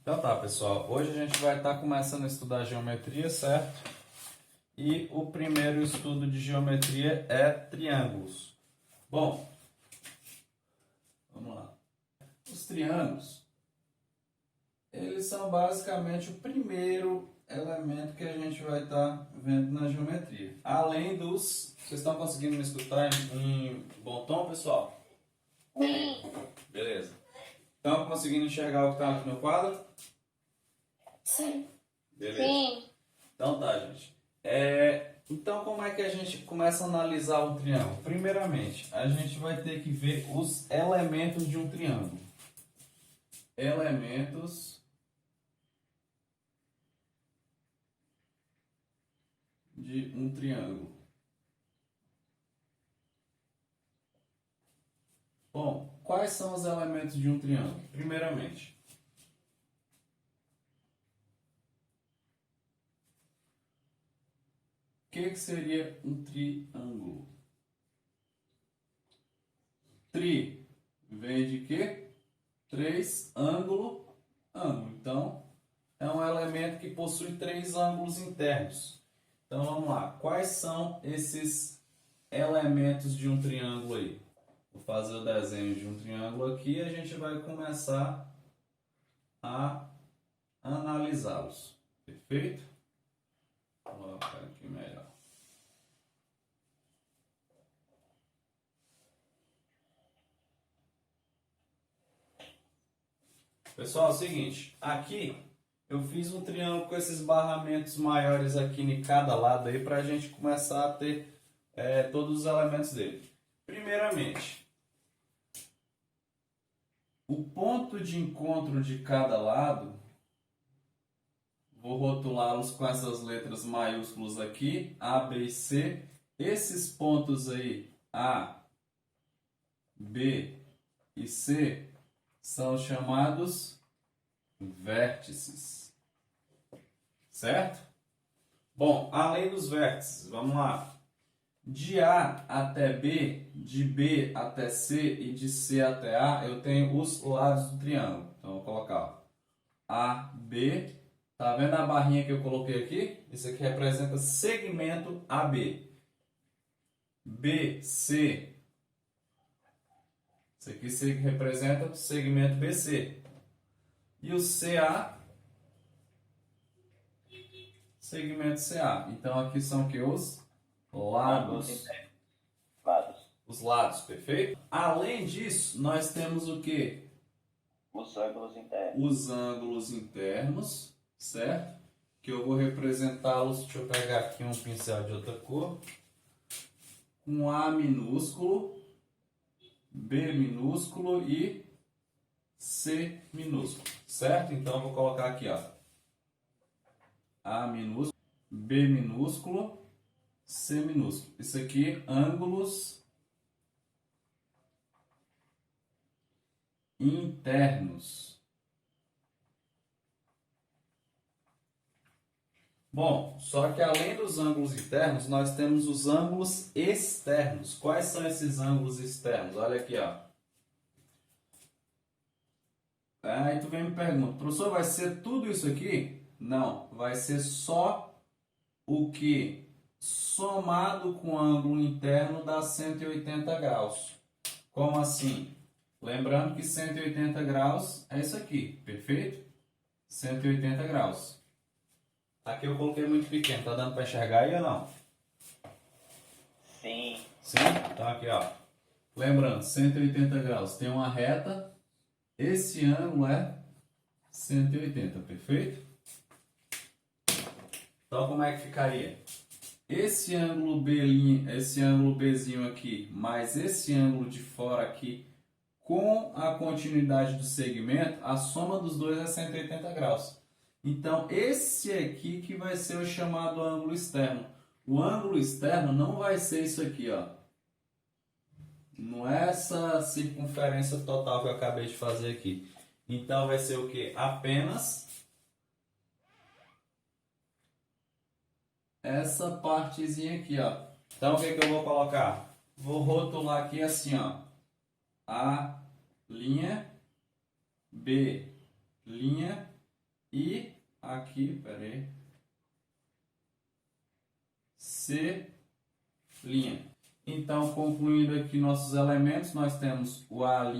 Então tá, pessoal, hoje a gente vai estar começando a estudar geometria, certo? E o primeiro estudo de geometria é triângulos. Bom, vamos lá. Os triângulos, eles são basicamente o primeiro elemento que a gente vai estar vendo na geometria. Além dos... Vocês estão conseguindo me escutar em bom tom, pessoal? Sim. Beleza. Estão conseguindo enxergar o que está aqui no quadro? Sim. Beleza. Sim. Então tá, gente. Então como é que a gente começa a analisar um triângulo? Primeiramente, a gente vai ter que ver os elementos de um triângulo. Elementos de um triângulo. Bom, quais são os elementos de um triângulo? Primeiramente, o que seria um triângulo? Tri vem de quê? Três, ângulo, ângulo. Então, é um elemento que possui três ângulos internos. Então, vamos lá. Quais são esses elementos de um triângulo aí? Vou fazer o desenho de um triângulo aqui e a gente vai começar a analisá-los. Perfeito? Vou colocar aqui melhor. Pessoal, é o seguinte, aqui eu fiz um triângulo com esses barramentos maiores aqui em cada lado aí para a gente começar a ter todos os elementos dele. Primeiramente, o ponto de encontro de cada lado, vou rotulá-los com essas letras maiúsculas aqui, A, B e C. Esses pontos aí, A, B e C, são chamados vértices, certo? Bom, além dos vértices, vamos lá. De A até B, de B até C e de C até A, eu tenho os lados do triângulo. Então, vou colocar ó, A, B. Tá vendo a barrinha que eu coloquei aqui? Isso aqui representa segmento AB. B, C. Isso aqui representa o segmento BC. E o CA, segmento CA. Então aqui são que os lados. Os lados, perfeito? Além disso, nós temos o que? Os ângulos internos. Os ângulos internos, certo? Que eu vou representá-los, deixa eu pegar aqui um pincel de outra cor. Com A minúsculo, B minúsculo e C minúsculo, certo? Então, eu vou colocar aqui, ó, A minúsculo, B minúsculo, C minúsculo. Isso aqui, ângulos internos. Bom, só que além dos ângulos internos, nós temos os ângulos externos. Quais são esses ângulos externos? Olha aqui, ó. Aí tu vem e me pergunta, professor, vai ser tudo isso aqui? Não, vai ser só o que somado com o ângulo interno dá 180 graus. Como assim? Lembrando que 180 graus é isso aqui, perfeito? 180 graus. Aqui eu coloquei muito pequeno, tá dando para enxergar aí ou não? Sim. Sim? Então aqui, ó. Lembrando, 180 graus tem uma reta. Esse ângulo é 180, perfeito? Então como é que ficaria? Esse ângulo B, esse ângulo Bzinho aqui, mais esse ângulo de fora aqui, com a continuidade do segmento, a soma dos dois é 180 graus. Então esse aqui que vai ser o chamado ângulo externo. O ângulo externo não vai ser isso aqui, ó. Não é essa circunferência total que eu acabei de fazer aqui. Então vai ser o que? Apenas essa partezinha aqui, ó. Então o que eu vou colocar? Vou rotular aqui assim, ó. A linha, B linha e aqui, peraí, C'. Então, concluindo aqui nossos elementos, nós temos o A',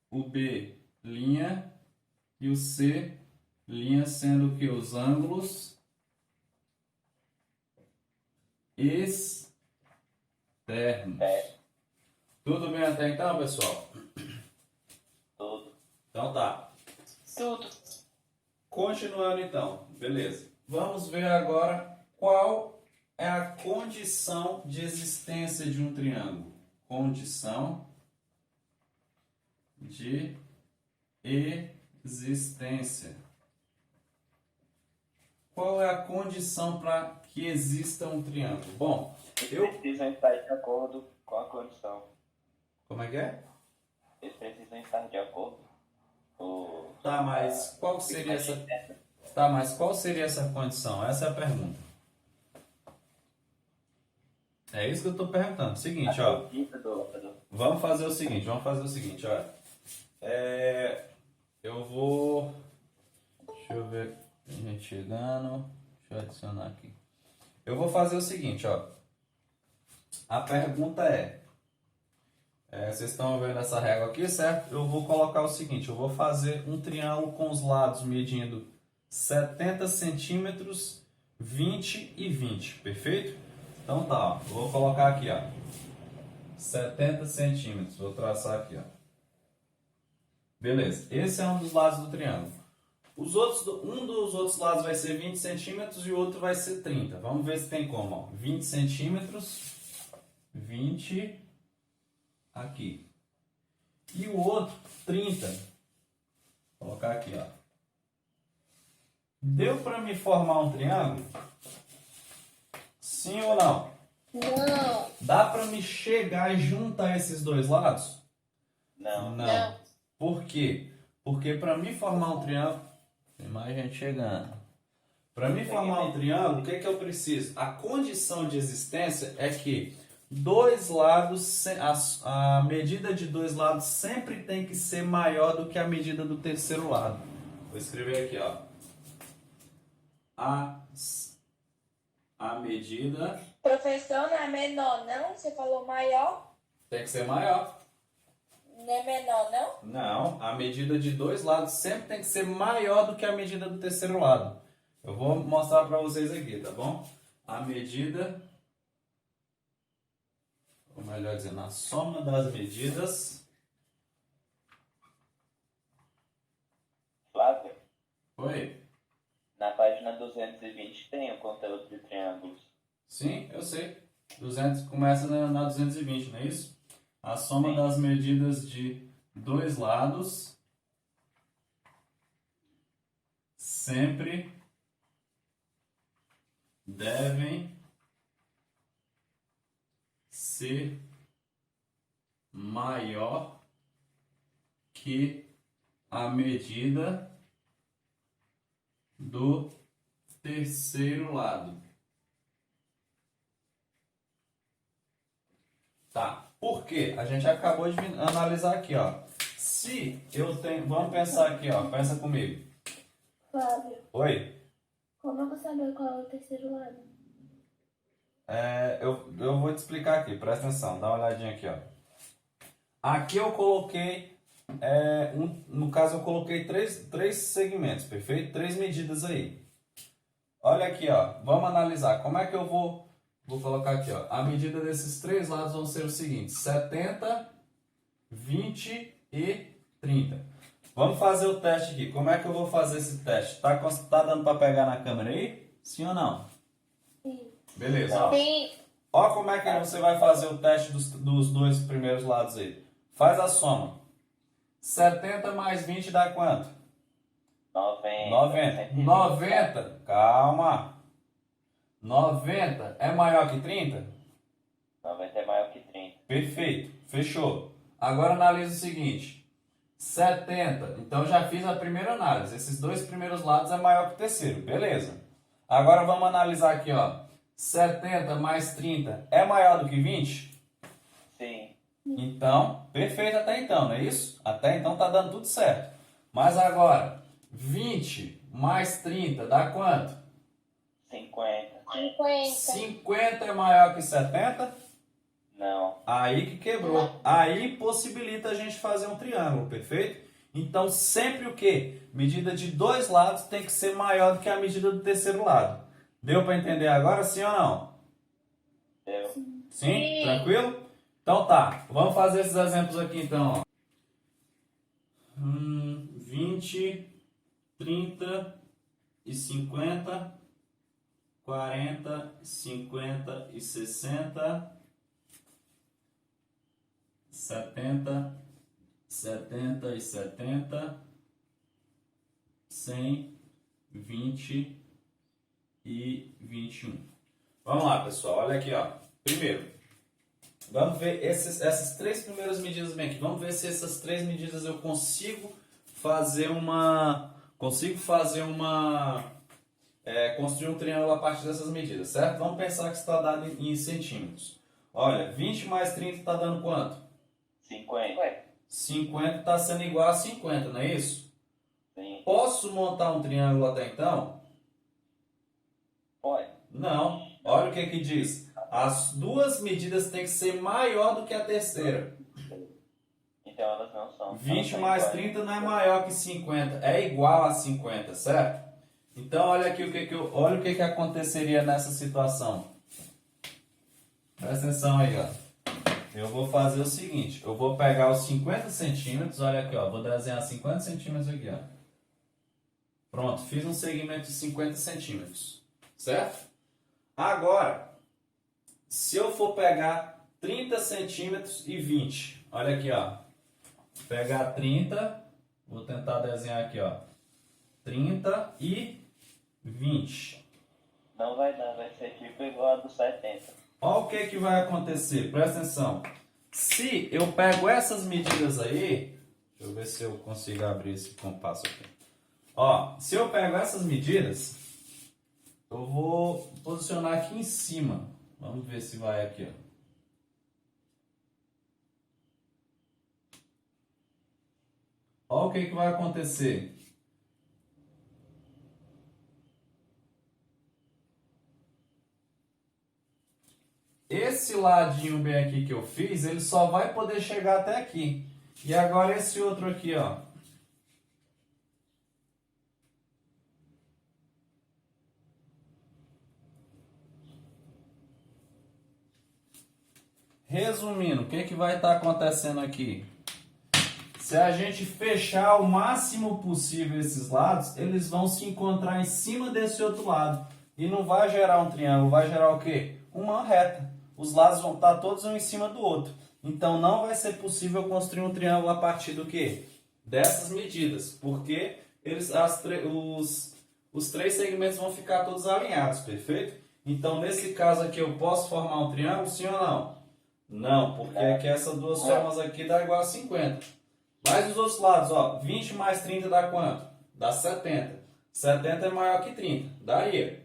o B' e o C', sendo que os ângulos externos. Tudo bem até então, pessoal? Tudo. Então tá. Tudo. Continuando então, beleza. Vamos ver agora qual é a condição de existência de um triângulo. Condição de existência. Qual é a condição para que exista um triângulo? Bom, Eles precisam estar de acordo com a condição. como é que é? Eles precisam estar de acordo com... Tá, mas qual seria essa condição? Essa é a pergunta. É isso que eu estou perguntando. Seguinte, ó. Vamos fazer o seguinte, olha. Eu vou... Deixa eu ver. Tem gente chegando. Deixa eu adicionar aqui. Eu vou fazer o seguinte, ó. A pergunta vocês estão vendo essa régua aqui, certo? Eu vou colocar o seguinte, eu vou fazer um triângulo com os lados medindo 70 centímetros, 20 e 20, perfeito? Então tá, ó. Eu vou colocar aqui, ó. 70 centímetros, vou traçar aqui, ó. Beleza, esse é um dos lados do triângulo. Um dos outros lados vai ser 20 centímetros e o outro vai ser 30. Vamos ver se tem como, ó. 20 centímetros, 20 aqui. E o outro, 30. Vou colocar aqui, ó. Deu para me formar um triângulo? Sim ou não? Não. Dá para me chegar e juntar esses dois lados? Não. Não. Por quê? Porque para mim formar um triângulo, tem mais gente chegando. Para mim formar um triângulo, o que eu preciso? A condição de existência é que dois lados, a medida de dois lados sempre tem que ser maior do que a medida do terceiro lado. Vou escrever aqui, ó. A medida... Professor, não é menor, não? Você falou maior? Tem que ser maior. Não é menor, não? Não, a medida de dois lados sempre tem que ser maior do que a medida do terceiro lado. Eu vou mostrar para vocês aqui, tá bom? A medida, ou melhor dizendo, a soma das medidas... Flávio, Oi? na página 220 tem o conteúdo de triângulos. Sim, eu sei. 200, começa na 220, não é isso? A soma Sim. das medidas de dois lados sempre devem ser maior que a medida do terceiro lado. Tá, por quê? A gente acabou de analisar aqui, ó. Se eu tenho... Vamos pensar aqui, ó. Pensa comigo. Flávio, Oi? como eu vou saber qual é o terceiro lado? Eu vou te explicar aqui, presta atenção, dá uma olhadinha aqui, ó. Aqui eu coloquei, no caso eu coloquei três segmentos, perfeito? 3 medidas aí. Olha aqui, ó, vamos analisar. Como é que eu vou colocar aqui, ó. A medida desses 3 lados vão ser o seguinte, 70, 20 e 30. Vamos fazer o teste aqui. Como é que eu vou fazer esse teste? Tá dando para pegar na câmera aí? Sim ou não? Sim. Beleza, ó. Sim. Ó como é que você vai fazer o teste dos dois primeiros lados aí. Faz a soma. 70 mais 20 dá quanto? 90. 90. Calma. 90 é maior que 30? 90 é maior que 30. Perfeito. Fechou. Agora analisa o seguinte. 70. Então já fiz a primeira análise. Esses dois primeiros lados é maior que o terceiro. Beleza. Agora vamos analisar aqui, ó. 70 mais 30 é maior do que 20? Sim. Então, perfeito até então, não é isso? Até então tá dando tudo certo. Mas agora, 20 mais 30 dá quanto? 50. 50. 50 é maior que 70? Não. Aí que quebrou. Aí possibilita a gente fazer um triângulo, perfeito? Então sempre o quê? Medida de dois lados tem que ser maior do que a medida do terceiro lado. Deu para entender agora, sim ou não? Deu. Sim? Sim. Tranquilo? Então tá, vamos fazer esses exemplos aqui então. Ó. 20, 30 e 50, 40, 50 e 60, 70, 70 e 70, 100, 20 e 21. Vamos lá, pessoal. Olha aqui, ó. Primeiro, vamos ver essas três primeiras medidas bem aqui. Vamos ver se essas três medidas eu consigo fazer construir um triângulo a partir dessas medidas, certo? Vamos pensar que está dado em centímetros. Olha, 20 mais 30 está dando quanto? 50. 50 está sendo igual a 50, não é isso? Sim. Posso montar um triângulo até então? Pode. Não. Olha o que que diz. As duas medidas têm que ser maior do que a terceira. Então elas não são. 20 mais 30 não é maior que 50, é igual a 50, certo? Então olha aqui olha o que que aconteceria nessa situação. Presta atenção aí, ó. Eu vou fazer o seguinte, eu vou pegar os 50 centímetros, olha aqui, ó, vou desenhar 50 centímetros aqui, ó. Pronto, fiz um segmento de 50 centímetros, certo? Agora, se eu for pegar 30 centímetros e 20, olha aqui, ó. Pegar 30, vou tentar desenhar aqui, ó. 30 e 20. Não vai dar, vai ser tipo igual a do 70. Olha o que que vai acontecer, presta atenção. Se eu pego essas medidas aí, deixa eu ver se eu consigo abrir esse compasso aqui. Ó, se eu pego essas medidas, eu vou posicionar aqui em cima. Vamos ver se vai aqui, ó. Olha o que que vai acontecer. Esse ladinho bem aqui que eu fiz, ele só vai poder chegar até aqui. E agora esse outro aqui, ó. Resumindo, o que que vai estar acontecendo aqui? Se a gente fechar o máximo possível esses lados, eles vão se encontrar em cima desse outro lado. E não vai gerar um triângulo, vai gerar o quê? Uma reta. Os lados vão estar todos um em cima do outro. Então não vai ser possível construir um triângulo a partir do quê? Dessas medidas. Porque os três segmentos vão ficar todos alinhados, perfeito? Então nesse caso aqui eu posso formar um triângulo, sim ou não? Não, porque aqui essas duas formas aqui dá igual a 50. Mas os outros lados, ó, 20 mais 30 dá quanto? Dá 70. 70 é maior que 30, daria.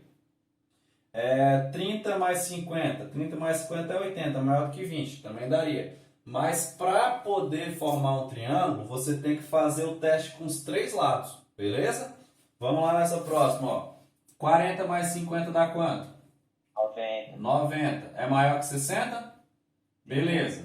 30 mais 50, 30 mais 50 é 80, maior do que 20, também daria. Mas para poder formar um triângulo, você tem que fazer o teste com os três lados, beleza? Vamos lá nessa próxima, ó. 40 mais 50 dá quanto? 90. 90. É maior que 60? Beleza.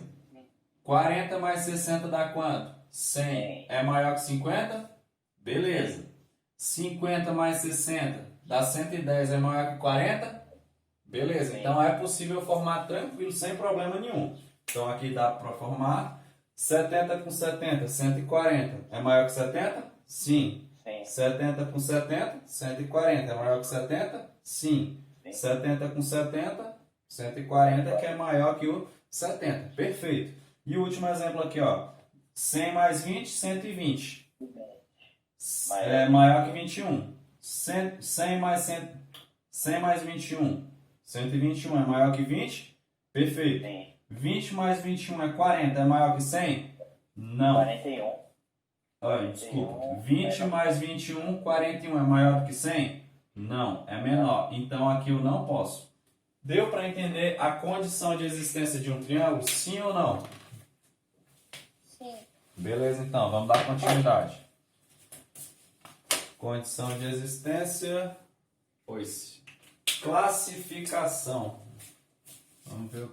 40 mais 60 dá quanto? 100. É maior que 50? Beleza. 50 mais 60 dá 110. É maior que 40? Beleza. Então é possível formar tranquilo, sem problema nenhum. Então aqui dá para formar 70 com 70, 140. É maior que 70? Sim. 70 com 70, 140. É maior que 70? Sim. 70 com 70, 140, que é maior que o 70. Perfeito. E o último exemplo aqui, ó. 100 mais 20, 120. É maior que 21. 100 mais 21. 121 é maior que 20? Perfeito. 20 mais 21 é 40. É maior que 100? Não. 41. Olha, desculpa. 20 mais 21, 41 é maior do que 100? Não, é menor. Então aqui eu não posso. Deu para entender a condição de existência de um triângulo? Sim ou não? Sim. Beleza, então. Vamos dar continuidade. Condição de existência. Pois. Classificação. Vamos ver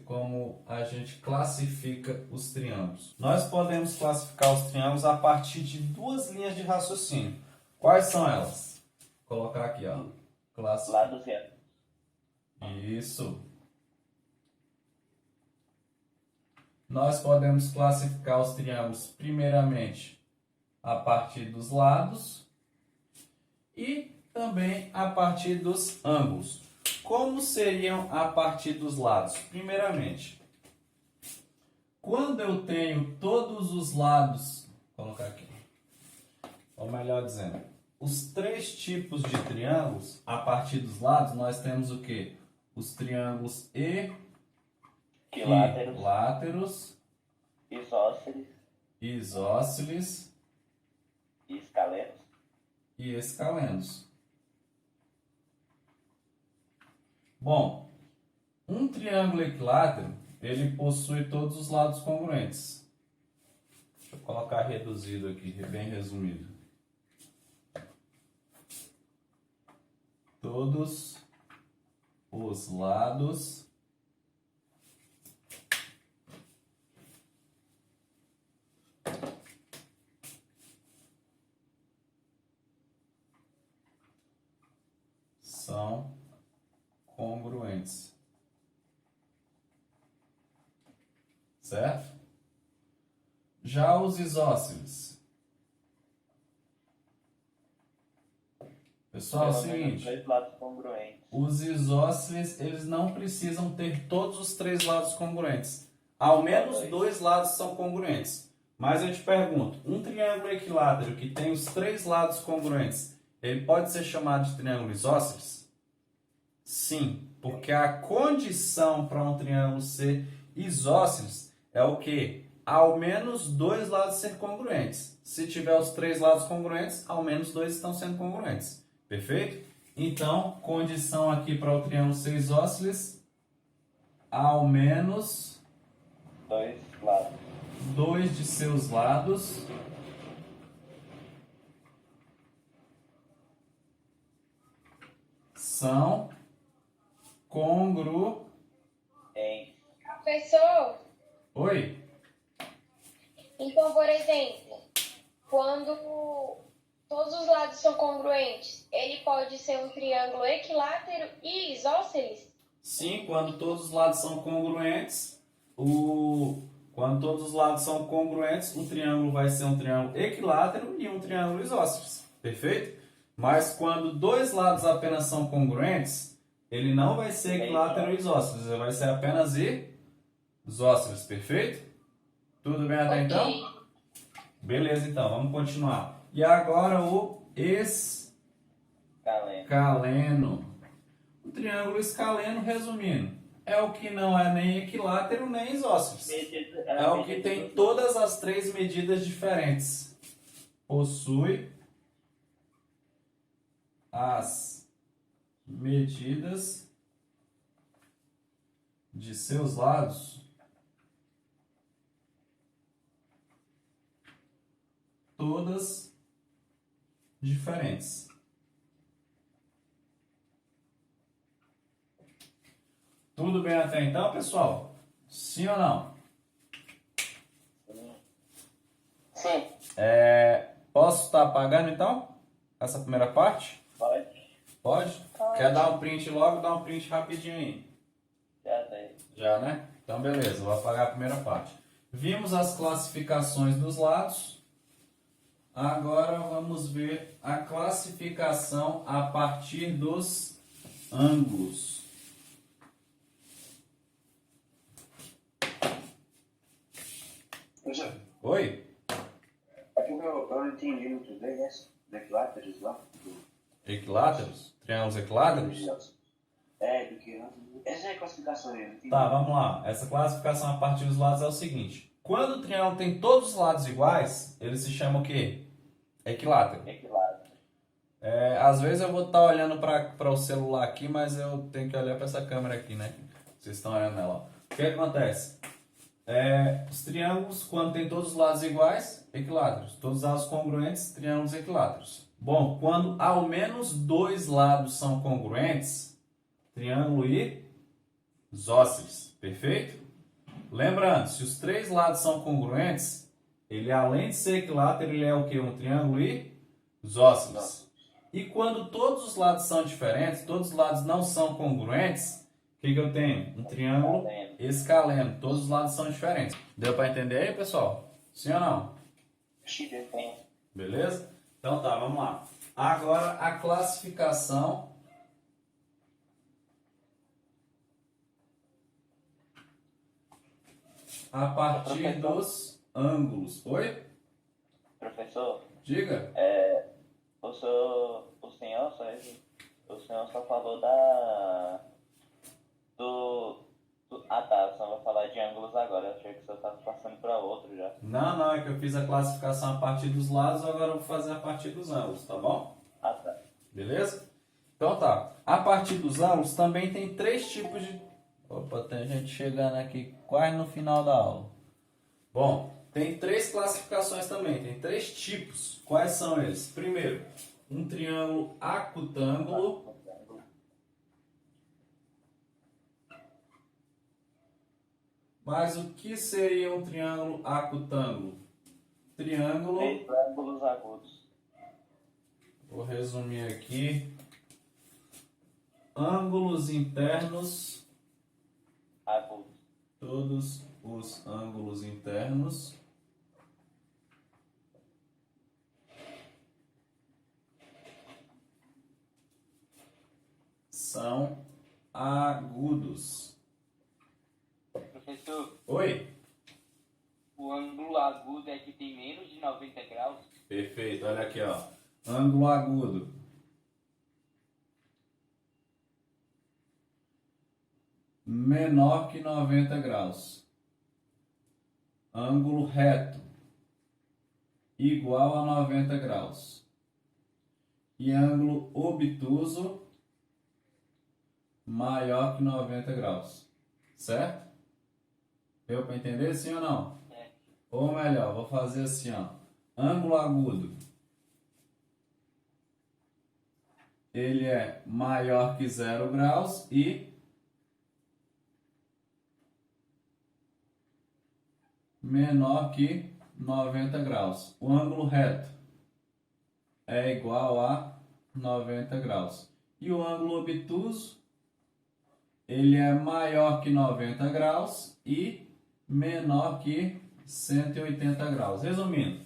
como a gente classifica os triângulos. Nós podemos classificar os triângulos a partir de duas linhas de raciocínio. Quais são elas? Vou colocar aqui, ó. Lados e ângulos. Isso. Nós podemos classificar os triângulos primeiramente a partir dos lados e também a partir dos ângulos. Como seriam a partir dos lados? Primeiramente, quando eu tenho todos os lados, vou colocar aqui, ou melhor dizendo, os três tipos de triângulos, a partir dos lados, nós temos o quê? Os triângulos equiláteros, isósceles e escalenos. E escalenos. Bom, um triângulo equilátero, ele possui todos os lados congruentes. Deixa eu colocar reduzido aqui, bem resumido. Todos os lados são congruentes. Certo? Já os isósceles. Pessoal, é o seguinte, dois lados congruentes. os isósceles, eles não precisam ter todos os três lados congruentes. Ao menos dois lados são congruentes. Mas eu te pergunto, um triângulo equilátero que tem os três lados congruentes, ele pode ser chamado de triângulo isósceles? Sim, porque a condição para um triângulo ser isósceles é o quê? Ao menos dois lados ser congruentes. Se tiver os três lados congruentes, ao menos dois estão sendo congruentes. Perfeito? Então, condição aqui para o triângulo ser isósceles, ao menos dois de seus lados são congruentes. Professor, Oi? então, por exemplo, quando todos os lados são congruentes, ele pode ser um triângulo equilátero e isósceles? Sim, quando todos os lados são congruentes, o triângulo vai ser um triângulo equilátero e um triângulo isósceles. Perfeito? Mas quando dois lados apenas são congruentes, ele não vai ser equilátero e isósceles, ele vai ser apenas isósceles. Perfeito? Tudo bem até então? Beleza, então, vamos continuar. E agora o escaleno. O triângulo escaleno, resumindo, é o que não é nem equilátero nem isósceles. É o que tem todas as três medidas diferentes. Possui as medidas de seus lados todas diferentes. Tudo bem até então, pessoal? Sim ou não? Sim. Posso estar apagando então? Essa primeira parte? Pode. Pode? Quer dar um print logo? Dá um print rapidinho aí. Já dei. Já, né? Então, beleza. Vou apagar a primeira parte. Vimos as classificações dos lados. Agora vamos ver a classificação a partir dos ângulos. Oi? Aqui eu não entendi muito bem essa. Equiláteros lá? Equiláteros? Triângulos equiláteros? Do que essa é a classificação aí. Tá, vamos lá. Essa classificação a partir dos lados é o seguinte. Quando o triângulo tem todos os lados iguais, ele se chama o quê? Equilátero. Às vezes eu vou estar olhando para o celular aqui, mas eu tenho que olhar para essa câmera aqui, né? Vocês estão olhando nela. O que acontece? Os triângulos, quando tem todos os lados iguais, equiláteros. Todos os lados congruentes, triângulos equiláteros. Bom, quando ao menos dois lados são congruentes, triângulo isósceles, perfeito? Lembrando, se os três lados são congruentes, ele além de ser equilátero, ele é o quê? Um triângulo isósceles. E quando todos os lados são diferentes, todos os lados não são congruentes, o que eu tenho? Um triângulo escaleno. Todos os lados são diferentes. Deu para entender aí, pessoal? Sim ou não? Sim. Beleza? Então tá, vamos lá. Agora a classificação a partir dos ângulos. Oi? Professor, Diga. o senhor só falou tá, o senhor vai falar de ângulos agora. Eu achei que o senhor estava passando para outro já. Não, é que eu fiz a classificação a partir dos lados, agora eu vou fazer a partir dos ângulos, tá bom? Ah, tá. Beleza? Então tá. A partir dos ângulos também tem três tipos de... Opa, tem gente chegando aqui quase no final da aula. Bom, tem três classificações também, tem três tipos. Quais são eles? Primeiro, um triângulo acutângulo. Mas o que seria um triângulo acutângulo? Triângulo... Três ângulos agudos. Vou resumir aqui. Ângulos internos. Agudos. Todos os ângulos internos são agudos. Professor, Oi? o ângulo agudo é que tem menos de 90 graus? Perfeito, olha aqui, ó. Ângulo agudo. Menor que 90 graus. Ângulo reto. Igual a 90 graus. E ângulo obtuso maior que 90 graus. Certo? Deu para entender sim ou não? É. Ou melhor, vou fazer assim, ó. Ângulo agudo. Ele é maior que 0 graus e menor que 90 graus. O ângulo reto é igual a 90 graus. E o ângulo obtuso, ele é maior que 90 graus e menor que 180 graus. Resumindo,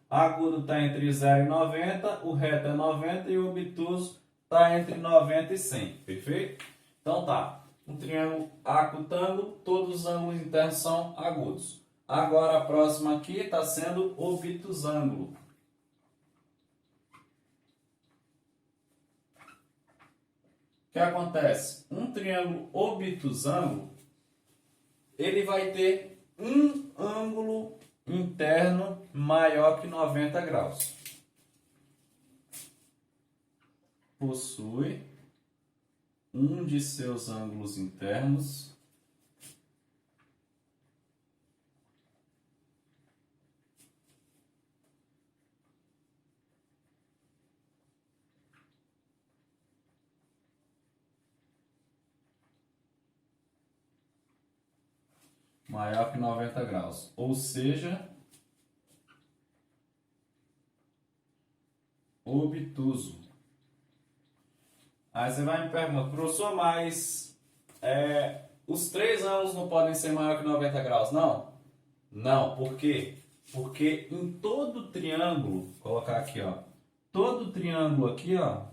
agudo está entre 0 e 90, o reto é 90 e o obtuso está entre 90 e 100. Perfeito? Então tá. Um triângulo acutângulo, todos os ângulos internos são agudos. Agora a próxima aqui está sendo obtusângulo. O que acontece? Um triângulo obtusângulo, ele vai ter um ângulo interno maior que 90 graus. Possui um de seus ângulos internos maior que 90 graus, ou seja, obtuso. Aí você vai me perguntar, professor, mas os três ângulos não podem ser maior que 90 graus, não? Não, por quê? Porque em todo triângulo, vou colocar aqui, ó, todo triângulo aqui, ó,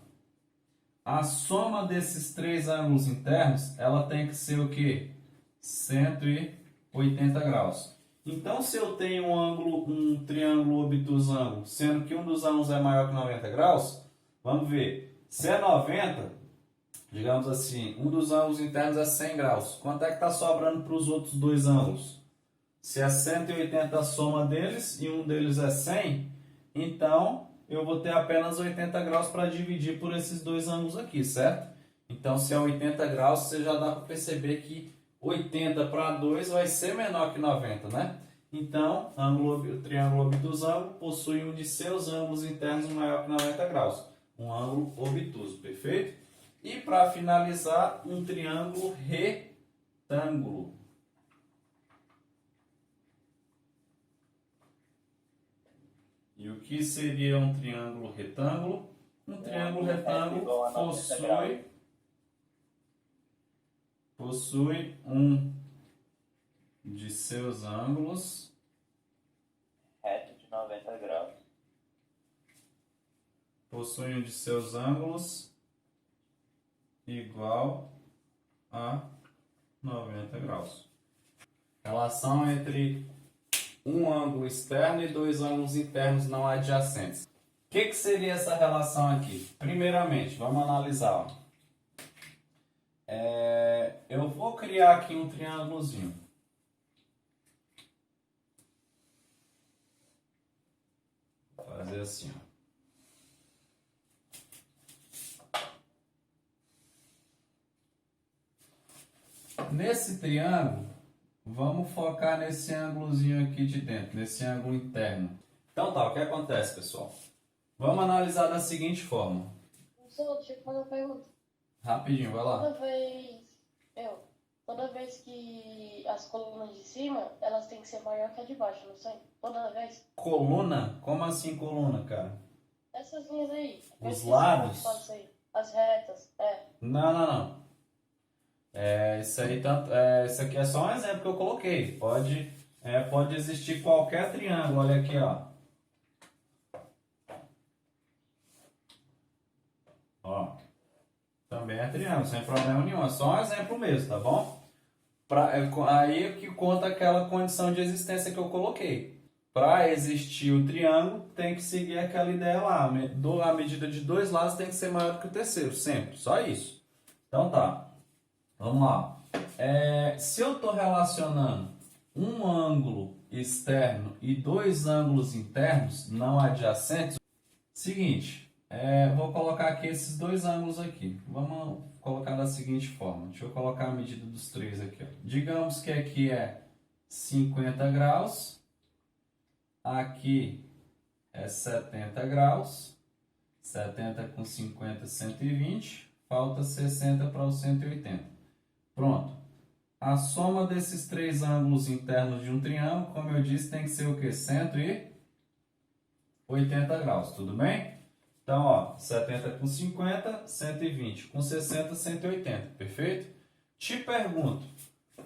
a soma desses três ângulos internos, ela tem que ser o quê? 180 graus. Então, se eu tenho um triângulo obtusângulo, sendo que um dos ângulos é maior que 90 graus, vamos ver. Se é 90, digamos assim, um dos ângulos internos é 100 graus. Quanto é que está sobrando para os outros dois ângulos? Se é 180 a soma deles e um deles é 100, então eu vou ter apenas 80 graus para dividir por esses dois ângulos aqui, certo? Então, se é 80 graus, você já dá para perceber que 80 para 2 vai ser menor que 90, né? Então, o triângulo obtusângulo possui um de seus ângulos internos maior que 90 graus. Um ângulo obtuso, perfeito? E para finalizar, um triângulo retângulo. E o que seria um triângulo retângulo? Um triângulo retângulo possui um de seus ângulos Reto de 90 graus. Possui um de seus ângulos igual a 90 graus. Relação entre um ângulo externo e dois ângulos internos não adjacentes. O que seria essa relação aqui? Primeiramente, vamos analisar. Ó. Eu vou criar aqui um triângulozinho. Vou fazer assim, ó. Nesse triângulo, vamos focar nesse ângulozinho aqui de dentro, nesse ângulo interno. Então tá, o que acontece, pessoal? Vamos analisar da seguinte forma. Professor, deixa eu fazer uma pergunta. Rapidinho, vai lá. Toda vez que as colunas de cima, elas têm que ser maior que a de baixo, não sei? Toda vez. Coluna? Como assim coluna, cara? Essas linhas aí. Os lados? As retas, Não. Isso aqui é só um exemplo que eu coloquei. Pode existir qualquer triângulo. Olha aqui, ó. Ó. Também é triângulo, sem problema nenhum. É só um exemplo mesmo, tá bom? Aí é que conta aquela condição de existência que eu coloquei. Para existir o triângulo, tem que seguir aquela ideia lá. A medida de dois lados tem que ser maior do que o terceiro, sempre. Só isso. Então tá. Vamos lá. Se eu estou relacionando um ângulo externo e dois ângulos internos não adjacentes, seguinte, vou colocar aqui esses dois ângulos aqui. Vamos colocar da seguinte forma. Deixa eu colocar a medida dos três aqui. Ó. Digamos que aqui é 50 graus, aqui é 70 graus, 70 com 50, 120, falta 60 para o 180. Pronto. A soma desses três ângulos internos de um triângulo, como eu disse, tem que ser o quê? 180 graus, tudo bem? Então, ó, 70 com 50, 120. Com 60, 180, perfeito? Te pergunto,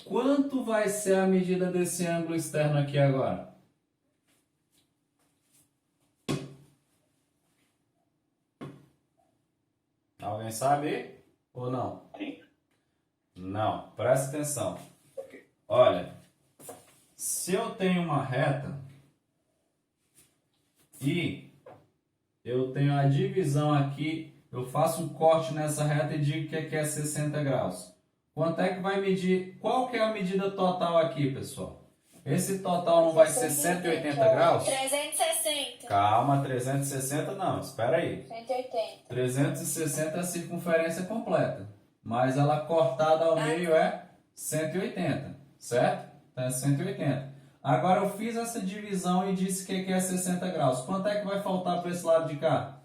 quanto vai ser a medida desse ângulo externo aqui agora? Alguém sabe ou não? 30. Não, presta atenção. Olha, se eu tenho uma reta e eu tenho a divisão aqui, eu faço um corte nessa reta e digo que aqui é 60 graus. Quanto é que vai medir? Qual que é a medida total aqui, pessoal? Esse total não vai ser 180 graus? 360. Calma, 360 não, espera aí. 180. 360 é a circunferência completa. Mas ela cortada ao meio é 180, certo? Então é 180. Agora eu fiz essa divisão e disse que aqui é 60 graus. Quanto é que vai faltar para esse lado de cá?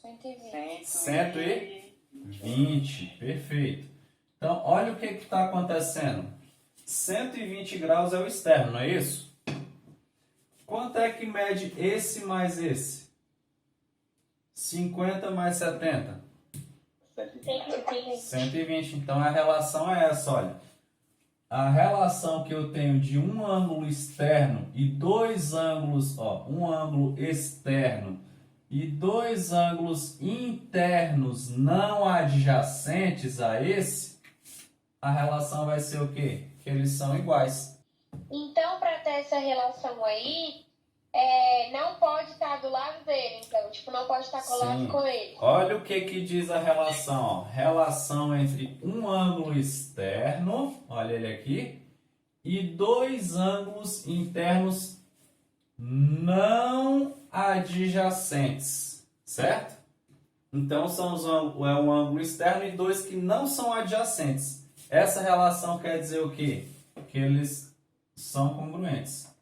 120. 120, perfeito. Então olha o que está acontecendo. 120 graus é o externo, não é isso? Quanto é que mede esse mais esse? 50 mais 70? 120. Então a relação é essa, olha. A relação que eu tenho de um ângulo externo e dois ângulos, ó, um ângulo externo e dois ângulos internos não adjacentes a esse, a relação vai ser o quê? Que eles são iguais. Então, para ter essa relação aí, não pode estar do lado dele, então, tipo, não pode estar colado com ele. Olha o que diz a relação, ó. Relação entre um ângulo externo, olha ele aqui, e dois ângulos internos não adjacentes, certo? Então, é um ângulo externo e dois que não são adjacentes. Essa relação quer dizer o quê? Que eles são congruentes.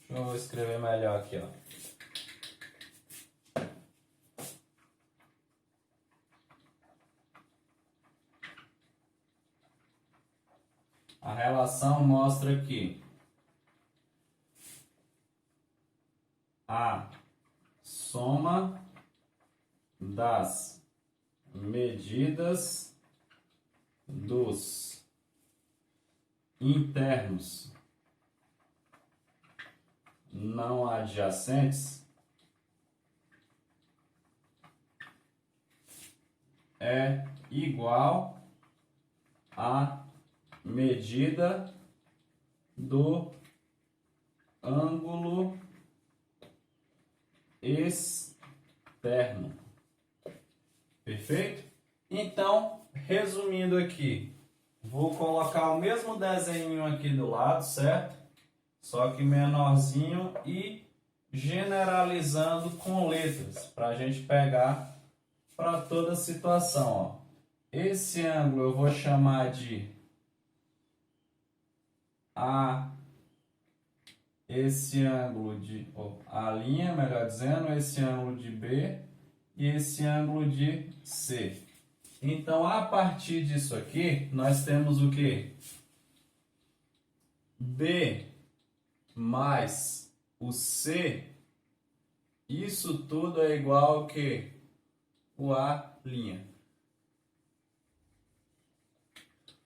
Deixa eu escrever melhor aqui, ó. A relação mostra que a soma das medidas dos internos não adjacentes é igual à medida do ângulo externo. Perfeito? Então, resumindo aqui, vou colocar o mesmo desenho aqui do lado, certo? Só que menorzinho e generalizando com letras, para a gente pegar para toda a situação. Ó. Esse ângulo eu vou chamar de A, esse ângulo de A', melhor dizendo, esse ângulo de B e esse ângulo de C. Então, a partir disso aqui, nós temos o quê? B mais o C, isso tudo é igual ao quê? O A'.